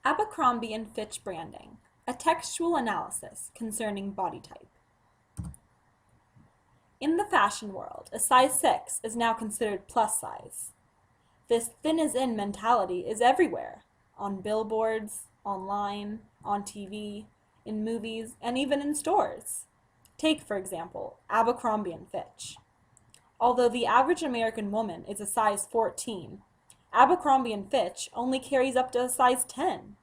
Abercrombie and Fitch branding, a textual analysis concerning body type. In the fashion world, a size 6 is now considered plus size. This thin as in mentality is everywhere, on billboards, online, on TV, in movies, and even in stores. Take, for example, Abercrombie and Fitch. Although the average American woman is a size 14, Abercrombie and Fitch only carries up to a size 10.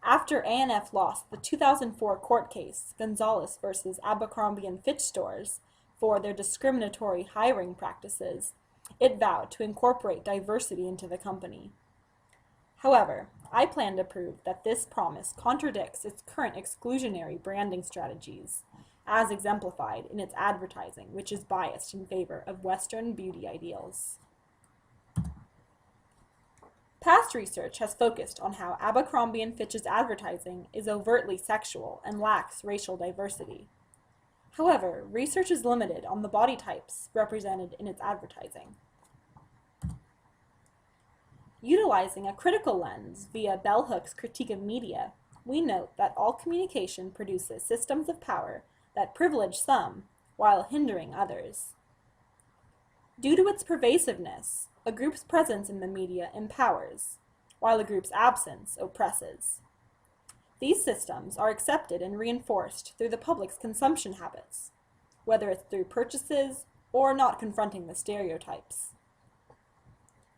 After A&F lost the 2004 court case, Gonzalez versus Abercrombie and Fitch stores, for their discriminatory hiring practices, it vowed to incorporate diversity into the company. However, I plan to prove that this promise contradicts its current exclusionary branding strategies, as exemplified in its advertising, which is biased in favor of Western beauty ideals. Past research has focused on how Abercrombie and Fitch's advertising is overtly sexual and lacks racial diversity. However, research is limited on the body types represented in its advertising. Utilizing a critical lens via Bell Hook's critique of media, we note that all communication produces systems of power that privilege some while hindering others. Due to its pervasiveness, a group's presence in the media empowers, while a group's absence oppresses. These systems are accepted and reinforced through the public's consumption habits, whether it's through purchases or not confronting the stereotypes.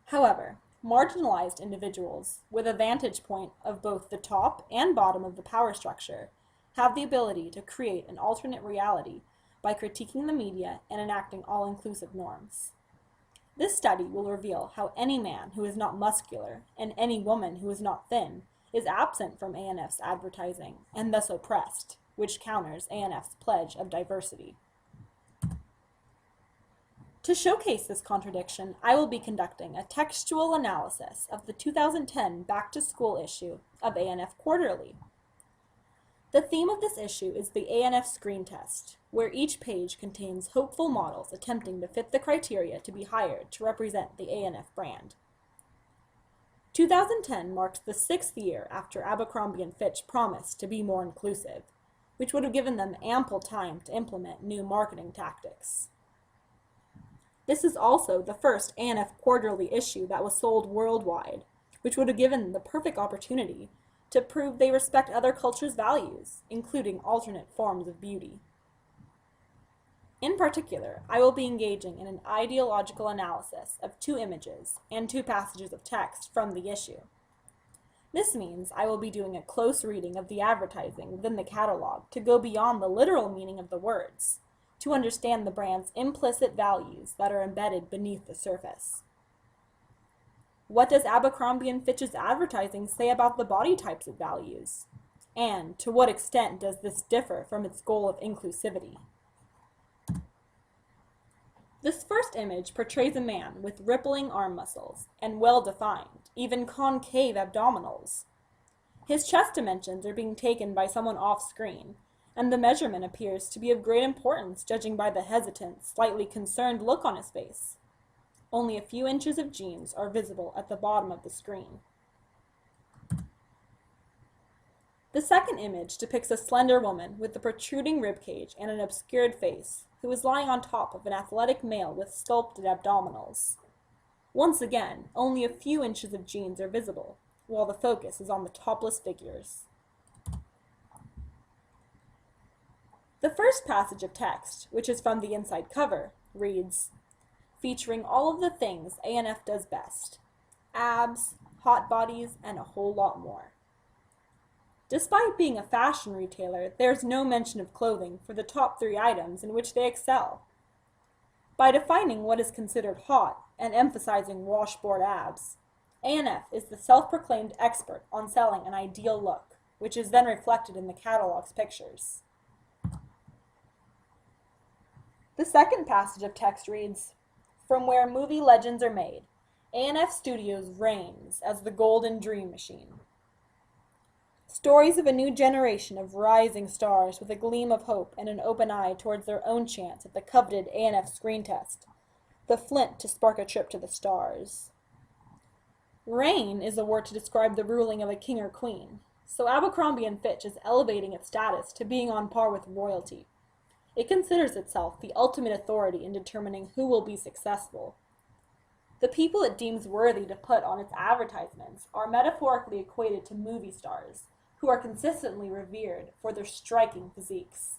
However, marginalized individuals with a vantage point of both the top and bottom of the power structure have the ability to create an alternate reality by critiquing the media and enacting all-inclusive norms. This study will reveal how any man who is not muscular and any woman who is not thin is absent from A&F's advertising and thus oppressed, which counters A&F's pledge of diversity. To showcase this contradiction, I will be conducting a textual analysis of the 2010 back-to-school issue of A&F Quarterly. The theme of this issue is the A&F screen test, where each page contains hopeful models attempting to fit the criteria to be hired to represent the A&F brand. 2010 marks the 6th year after Abercrombie & Fitch promised to be more inclusive, which would have given them ample time to implement new marketing tactics. This is also the first A&F Quarterly issue that was sold worldwide, which would have given the perfect opportunity to prove they respect other cultures' values, including alternate forms of beauty. In particular, I will be engaging in an ideological analysis of 2 images and 2 passages of text from the issue. This means I will be doing a close reading of the advertising within the catalog to go beyond the literal meaning of the words, to understand the brand's implicit values that are embedded beneath the surface. What does Abercrombie & Fitch's advertising say about the body types it values? And to what extent does this differ from its goal of inclusivity? This first image portrays a man with rippling arm muscles and well-defined, even concave abdominals. His chest dimensions are being taken by someone off-screen, and the measurement appears to be of great importance judging by the hesitant, slightly concerned look on his face. Only a few inches of jeans are visible at the bottom of the screen. The second image depicts a slender woman with a protruding ribcage and an obscured face, who is lying on top of an athletic male with sculpted abdominals. Once again, only a few inches of jeans are visible, while the focus is on the topless figures. The first passage of text, which is from the inside cover, reads, featuring all of the things A&F does best: abs, hot bodies, and a whole lot more. Despite being a fashion retailer, there's no mention of clothing for the top 3 items in which they excel. By defining what is considered hot and emphasizing washboard abs, A&F is the self-proclaimed expert on selling an ideal look, which is then reflected in the catalog's pictures. The second passage of text reads, from where movie legends are made, A&F Studios reigns as the golden dream machine. Stories of a new generation of rising stars with a gleam of hope and an open eye towards their own chance at the coveted A&F screen test, the flint to spark a trip to the stars. Reign is a word to describe the ruling of a king or queen, so Abercrombie & Fitch is elevating its status to being on par with royalty. It considers itself the ultimate authority in determining who will be successful. The people it deems worthy to put on its advertisements are metaphorically equated to movie stars, who are consistently revered for their striking physiques.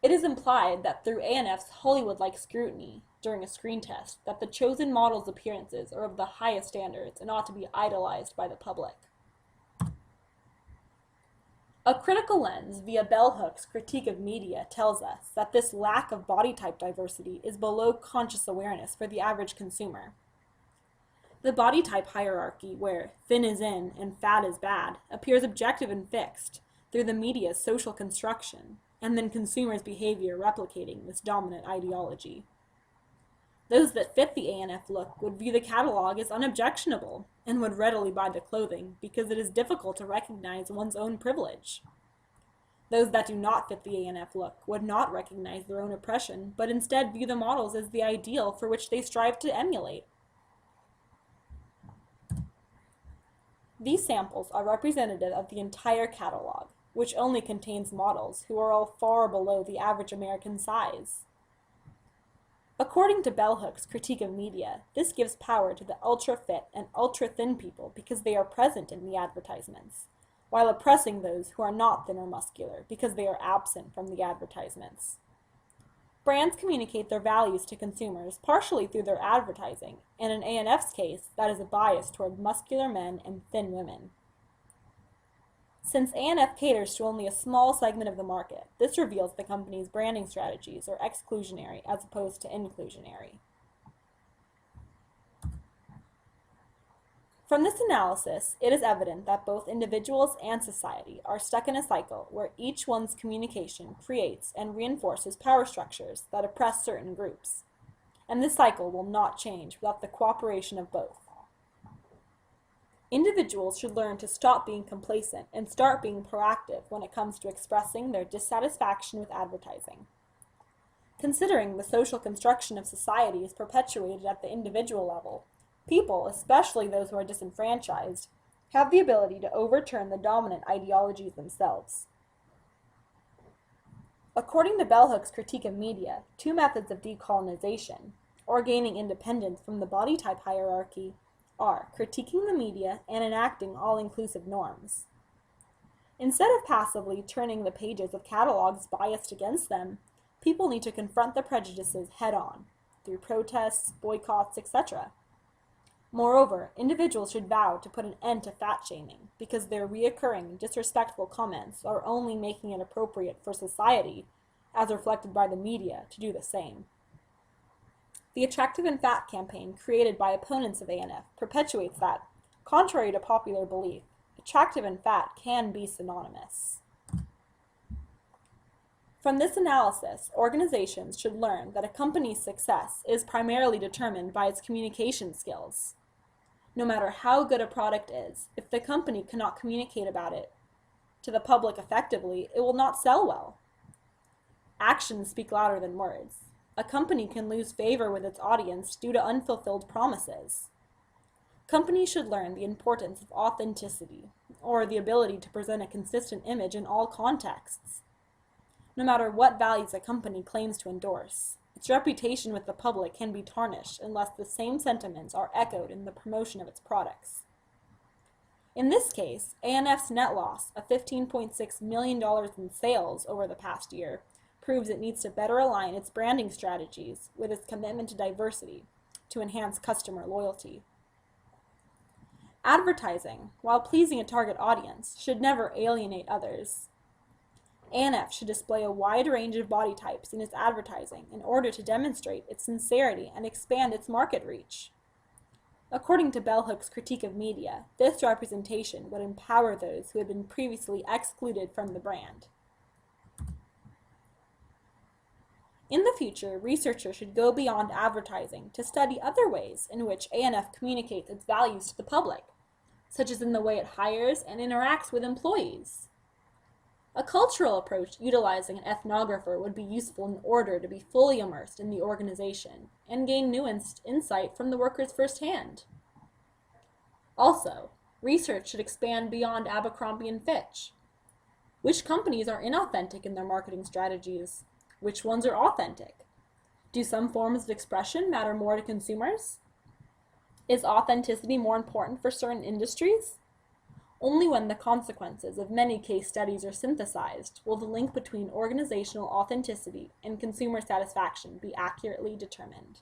It is implied that through A&F's Hollywood-like scrutiny during a screen test that the chosen models' appearances are of the highest standards and ought to be idolized by the public. A critical lens via Bell Hook's critique of media tells us that this lack of body type diversity is below conscious awareness for the average consumer. The body type hierarchy, where thin is in and fat is bad, appears objective and fixed through the media's social construction, and then consumers' behavior replicating this dominant ideology. Those that fit the A&F look would view the catalog as unobjectionable and would readily buy the clothing because it is difficult to recognize one's own privilege. Those that do not fit the A&F look would not recognize their own oppression, but instead view the models as the ideal for which they strive to emulate. These samples are representative of the entire catalog, which only contains models who are all far below the average American size. According to Bell Hook's critique of media, this gives power to the ultra-fit and ultra-thin people because they are present in the advertisements, while oppressing those who are not thin or muscular because they are absent from the advertisements. Brands communicate their values to consumers partially through their advertising, and in A&F's case, that is a bias toward muscular men and thin women. Since A&F caters to only a small segment of the market, this reveals the company's branding strategies are exclusionary as opposed to inclusionary. From this analysis, it is evident that both individuals and society are stuck in a cycle where each one's communication creates and reinforces power structures that oppress certain groups, and this cycle will not change without the cooperation of both. Individuals should learn to stop being complacent and start being proactive when it comes to expressing their dissatisfaction with advertising. Considering the social construction of society is perpetuated at the individual level, people, especially those who are disenfranchised, have the ability to overturn the dominant ideologies themselves. According to Bell Hook's critique of media, two methods of decolonization, or gaining independence from the body type hierarchy, are critiquing the media and enacting all-inclusive norms. Instead of passively turning the pages of catalogs biased against them, people need to confront the prejudices head-on, through protests, boycotts, etc. Moreover, individuals should vow to put an end to fat-shaming, because their reoccurring, disrespectful comments are only making it appropriate for society, as reflected by the media, to do the same. The Attractive and Fat campaign created by opponents of A&F perpetuates that, contrary to popular belief, attractive and fat can be synonymous. From this analysis, organizations should learn that a company's success is primarily determined by its communication skills. No matter how good a product is, if the company cannot communicate about it to the public effectively, it will not sell well. Actions speak louder than words. A company can lose favor with its audience due to unfulfilled promises. Companies should learn the importance of authenticity, or the ability to present a consistent image in all contexts. No matter what values a company claims to endorse, its reputation with the public can be tarnished unless the same sentiments are echoed in the promotion of its products. In this case, A&F's net loss of $15.6 million in sales over the past year proves it needs to better align its branding strategies with its commitment to diversity to enhance customer loyalty. Advertising, while pleasing a target audience, should never alienate others. A&F should display a wide range of body types in its advertising in order to demonstrate its sincerity and expand its market reach. According to Bell Hook's critique of media, this representation would empower those who had been previously excluded from the brand. In the future, researchers should go beyond advertising to study other ways in which A&F communicates its values to the public, such as in the way it hires and interacts with employees. A cultural approach utilizing an ethnographer would be useful in order to be fully immersed in the organization and gain new insight from the workers firsthand. Also, research should expand beyond Abercrombie and Fitch. Which companies are inauthentic in their marketing strategies? Which ones are authentic? Do some forms of expression matter more to consumers? Is authenticity more important for certain industries? Only when the consequences of many case studies are synthesized will the link between organizational authenticity and consumer satisfaction be accurately determined.